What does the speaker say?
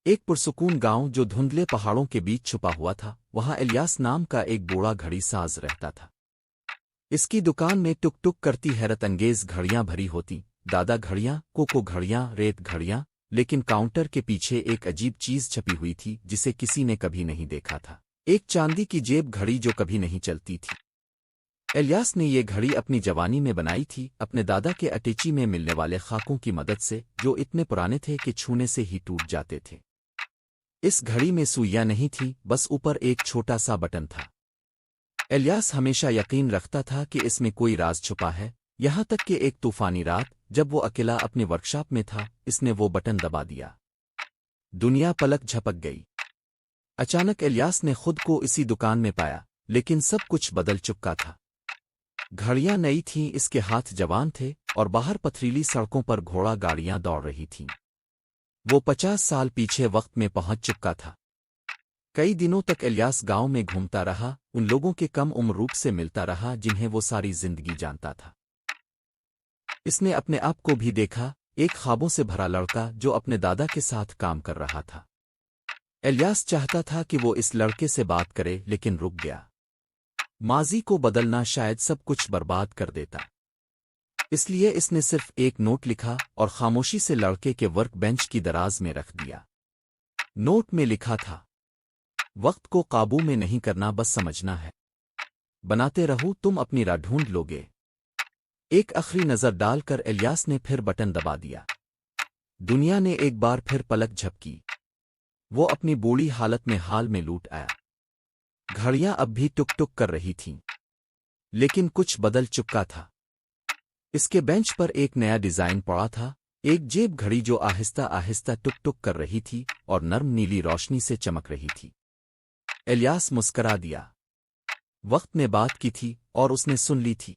ایک پرسکون گاؤں جو دھندلے پہاڑوں کے بیچ چھپا ہوا تھا، وہاں الیاس نام کا ایک بوڑھا گھڑی ساز رہتا تھا۔ اس کی دکان میں ٹک ٹک کرتی حیرت انگیز گھڑیاں بھری ہوتی، دادا گھڑیاں، کوکو گھڑیاں، ریت گھڑیاں، لیکن کاؤنٹر کے پیچھے ایک عجیب چیز چھپی ہوئی تھی جسے کسی نے کبھی نہیں دیکھا تھا، ایک چاندی کی جیب گھڑی جو کبھی نہیں چلتی تھی۔ الیاس نے یہ گھڑی اپنی جوانی میں بنائی تھی، اپنے دادا کے اٹیچی میں ملنے والے خاکوں کی مدد سے، جو اتنے پرانے تھے کہ چھونے سے ہی ٹوٹ جاتے تھے۔ اس گھڑی میں سوئیاں نہیں تھیں، بس اوپر ایک چھوٹا سا بٹن تھا۔ الیاس ہمیشہ یقین رکھتا تھا کہ اس میں کوئی راز چھپا ہے، یہاں تک کہ ایک طوفانی رات جب وہ اکیلا اپنی ورکشاپ میں تھا، اس نے وہ بٹن دبا دیا۔ دنیا پلک جھپک گئی۔ اچانک الیاس نے خود کو اسی دکان میں پایا، لیکن سب کچھ بدل چکا تھا۔ گھڑیاں نئی تھیں، اس کے ہاتھ جوان تھے، اور باہر پتھریلی سڑکوں پر گھوڑا گاڑیاں دوڑ رہی تھیں۔ وہ 50 سال پیچھے وقت میں پہنچ چکا تھا۔ کئی دنوں تک الیاس گاؤں میں گھومتا رہا، ان لوگوں کے کم عمر روپ سے ملتا رہا جنہیں وہ ساری زندگی جانتا تھا۔ اس نے اپنے آپ کو بھی دیکھا، ایک خوابوں سے بھرا لڑکا جو اپنے دادا کے ساتھ کام کر رہا تھا۔ الیاس چاہتا تھا کہ وہ اس لڑکے سے بات کرے، لیکن رک گیا۔ ماضی کو بدلنا شاید سب کچھ برباد کر دیتا۔ اس لیے اس نے صرف ایک نوٹ لکھا اور خاموشی سے لڑکے کے ورک بینچ کی دراز میں رکھ دیا۔ نوٹ میں لکھا تھا، وقت کو قابو میں نہیں کرنا، بس سمجھنا ہے۔ بناتے رہو، تم اپنی راہ ڈھونڈ لوگے۔ ایک آخری نظر ڈال کر الیاس نے پھر بٹن دبا دیا۔ دنیا نے ایک بار پھر پلک جھپکی۔ وہ اپنی بوڑھی حالت میں حال میں لوٹ آیا۔ گھڑیاں اب بھی ٹک ٹک کر رہی تھیں، لیکن کچھ بدل چکا تھا۔ اس کے بینچ پر ایک نیا ڈیزائن پڑا تھا، ایک جیب گھڑی جو آہستہ آہستہ ٹک ٹک کر رہی تھی اور نرم نیلی روشنی سے چمک رہی تھی۔ الیاس مسکرا دیا۔ وقت نے بات کی تھی اور اس نے سن لی تھی۔